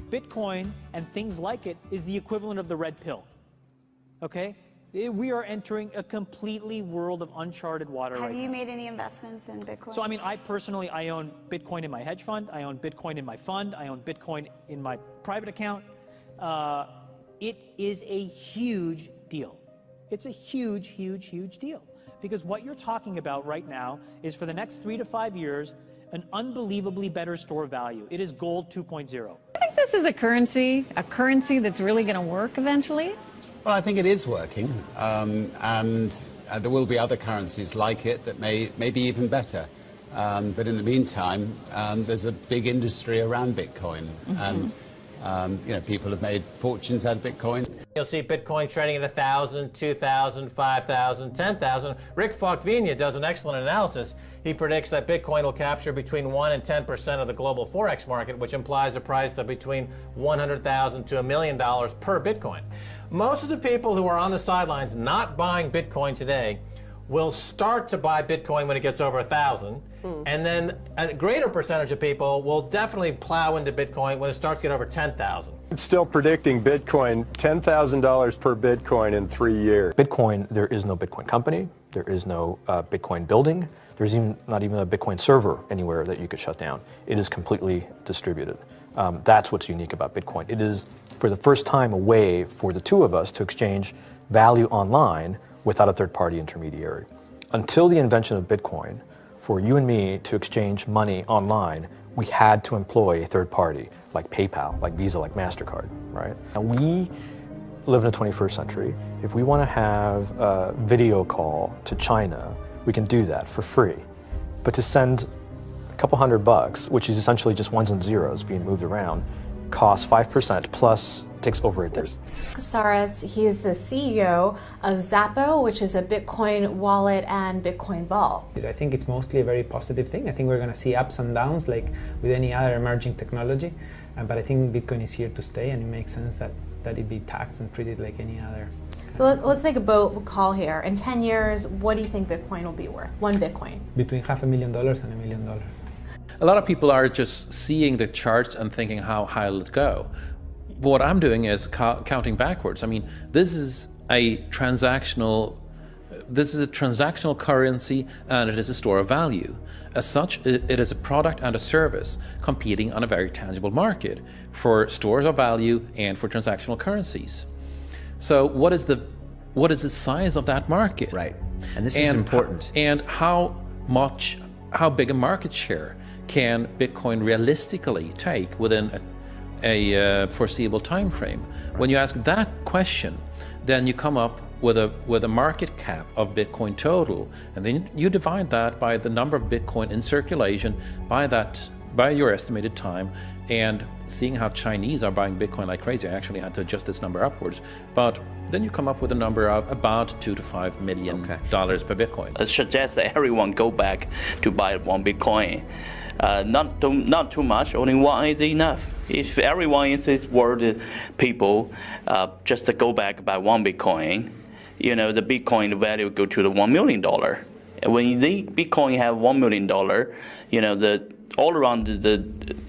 Bitcoin and things like it is the equivalent of the red pill, okay? We are entering a completely world of uncharted water right now. Have you made any investments in Bitcoin? So, I mean, I personally, I own Bitcoin in my hedge fund. I own Bitcoin in my fund. I own Bitcoin in my private account. It is a huge deal. It's a huge, huge, huge deal. Because what you're talking about right now is for the next 3 to 5 years, an unbelievably better store of value. It is gold 2.0. I think this is a currency that's really going to work eventually. Well, I think it is working, and there will be other currencies like it that may be even better. But in the meantime, there's a big industry around Bitcoin, and you know, people have made fortunes out of Bitcoin. You'll see Bitcoin trading at 1,000, 2,000, 5,000, 10,000. Rick Falkvinia does an excellent analysis. He predicts that Bitcoin will capture between 1 and 10% of the global Forex market, which implies a price of between $100,000 to $1 million per Bitcoin. Most of the people who are on the sidelines not buying Bitcoin today will start to buy Bitcoin when it gets over 1,000, and then a greater percentage of people will definitely plow into Bitcoin when it starts to get over 10,000. It's still predicting Bitcoin $10,000 per Bitcoin in 3 years. Bitcoin, there is no Bitcoin company, there is no Bitcoin building, there's not even a Bitcoin server anywhere that you could shut down. It is completely distributed. That's what's unique about Bitcoin. It is, for the first time, a way for the two of us to exchange value online without a third-party intermediary. Until the invention of Bitcoin, for you and me to exchange money online, we had to employ a third party, like PayPal, like Visa, like MasterCard, right? And we live in the 21st century. If we want to have a video call to China, we can do that for free. But to send a couple $100, which is essentially just ones and zeros being moved around, costs 5% plus takes over a day. Casares, he is the CEO of Zappo, which is a Bitcoin wallet and Bitcoin vault. I think it's mostly a very positive thing. I think we're going to see ups and downs like with any other emerging technology, but I think Bitcoin is here to stay, and it makes sense that it be taxed and treated like any other. So let's make a bold call here. In 10 years, what do you think Bitcoin will be worth? One Bitcoin? Between $500,000 and $1 million. A lot of people are just seeing the charts and thinking, how high will it go? What I'm doing is counting backwards. I mean, this is a transactional currency, and it is a store of value. As such, it is a product and a service competing on a very tangible market for stores of value and for transactional currencies. So what is the size of that market? Right, and this is important. And how big a market share can Bitcoin realistically take within a foreseeable time frame? Right. When you ask that question, then you come up with a market cap of Bitcoin total, and then you divide that by the number of Bitcoin in circulation by your estimated time, and seeing how Chinese are buying Bitcoin like crazy. I actually had to adjust this number upwards, but then you come up with a number of about $2 to $5 million per Bitcoin. I suggest that everyone go back to buy one Bitcoin. Not too much, only one is enough. If everyone in this world, people, just to go back buy one Bitcoin, you know, the Bitcoin value go to the $1 million. When the Bitcoin have $1 million, you know, all around the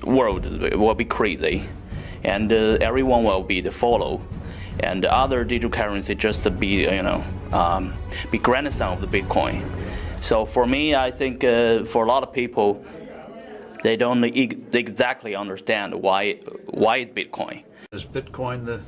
world will be crazy, and everyone will be the follow, and the other digital currency just to be, you know, be grandson of the Bitcoin. So for me, I think for a lot of people, they don't exactly understand why it's Bitcoin. Is Bitcoin the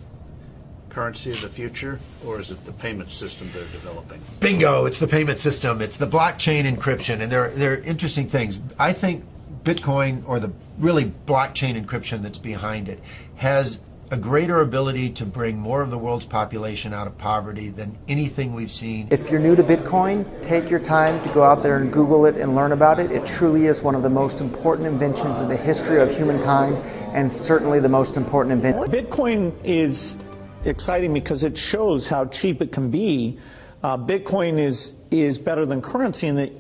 currency of the future, or is it the payment system they're developing? Bingo! It's the payment system. It's the blockchain encryption, and they're interesting things. I think Bitcoin, or the really blockchain encryption that's behind it, has a greater ability to bring more of the world's population out of poverty than anything we've seen. If you're new to Bitcoin, take your time to go out there and Google it and learn about it. It truly is one of the most important inventions in the history of humankind, and certainly the most important invention. Bitcoin is exciting because it shows how cheap it can be. Bitcoin is better than currency in that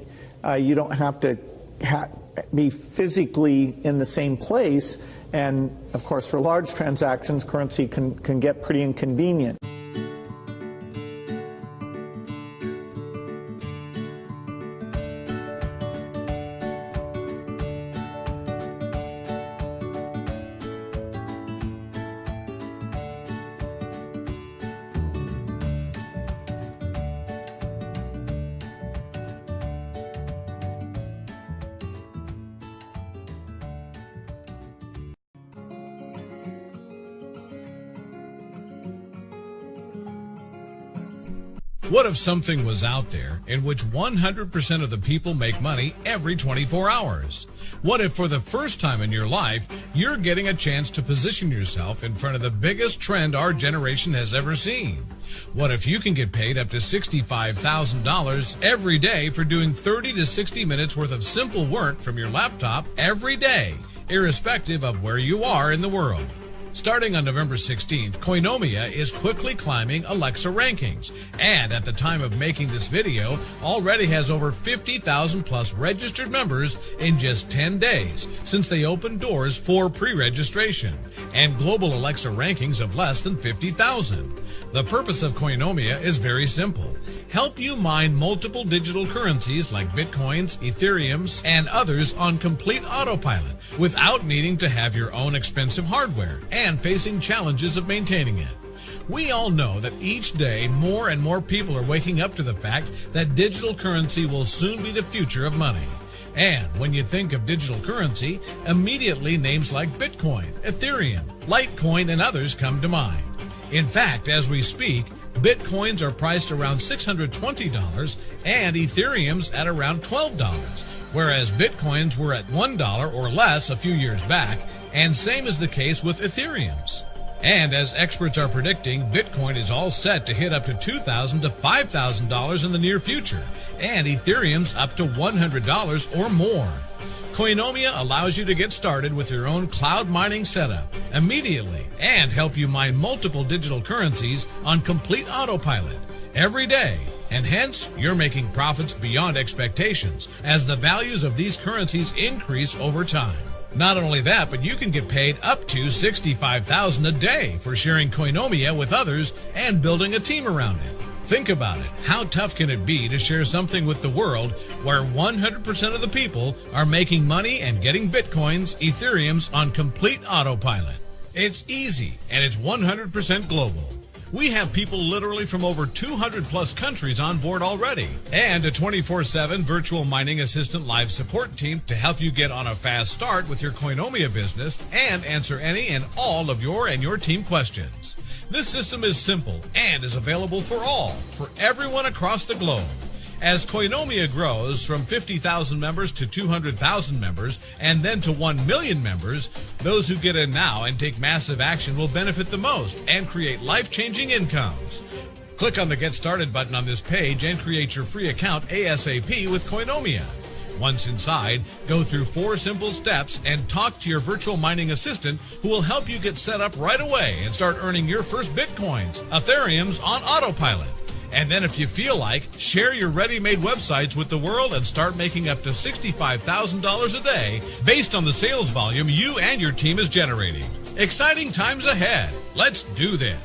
you don't have to be physically in the same place. And of course, for large transactions, currency can get pretty inconvenient. What if something was out there in which 100% of the people make money every 24 hours? What if for the first time in your life, you're getting a chance to position yourself in front of the biggest trend our generation has ever seen? What if you can get paid up to $65,000 every day for doing 30 to 60 minutes worth of simple work from your laptop every day, irrespective of where you are in the world? Starting on November 16th, Coinomia is quickly climbing Alexa rankings, and at the time of making this video, already has over 50,000 plus registered members in just 10 days since they opened doors for pre-registration, and global Alexa rankings of less than 50,000. The purpose of Coinomia is very simple. Help you mine multiple digital currencies like Bitcoins, Ethereums, and others on complete autopilot without needing to have your own expensive hardware and facing challenges of maintaining it. We all know that each day more and more people are waking up to the fact that digital currency will soon be the future of money. And when you think of digital currency, immediately names like Bitcoin, Ethereum, Litecoin, and others come to mind. In fact, as we speak, Bitcoins are priced around $620 and Ethereum's at around $12, whereas Bitcoins were at $1 or less a few years back, and same is the case with Ethereum's. And as experts are predicting, Bitcoin is all set to hit up to $2,000 to $5,000 in the near future, and Ethereum's up to $100 or more. Coinomia allows you to get started with your own cloud mining setup immediately and help you mine multiple digital currencies on complete autopilot every day. And hence, you're making profits beyond expectations as the values of these currencies increase over time. Not only that, but you can get paid up to $65,000 a day for sharing Coinomia with others and building a team around it. Think about it. How tough can it be to share something with the world where 100% of the people are making money and getting Bitcoins, Ethereums on complete autopilot? It's easy, and it's 100% global. We have people literally from over 200 plus countries on board already, and a 24/7 virtual mining assistant live support team to help you get on a fast start with your Coinomia business and answer any and all of your and your team questions. This system is simple and is available for everyone across the globe. As Coinomia grows from 50,000 members to 200,000 members and then to 1 million members, those who get in now and take massive action will benefit the most and create life-changing incomes. Click on the Get Started button on this page and create your free account ASAP with Coinomia. Once inside, go through 4 simple steps and talk to your virtual mining assistant who will help you get set up right away and start earning your first Bitcoins, Ethereums on autopilot. And then if you feel like, share your ready-made websites with the world and start making up to $65,000 a day based on the sales volume you and your team is generating. Exciting times ahead. Let's do this.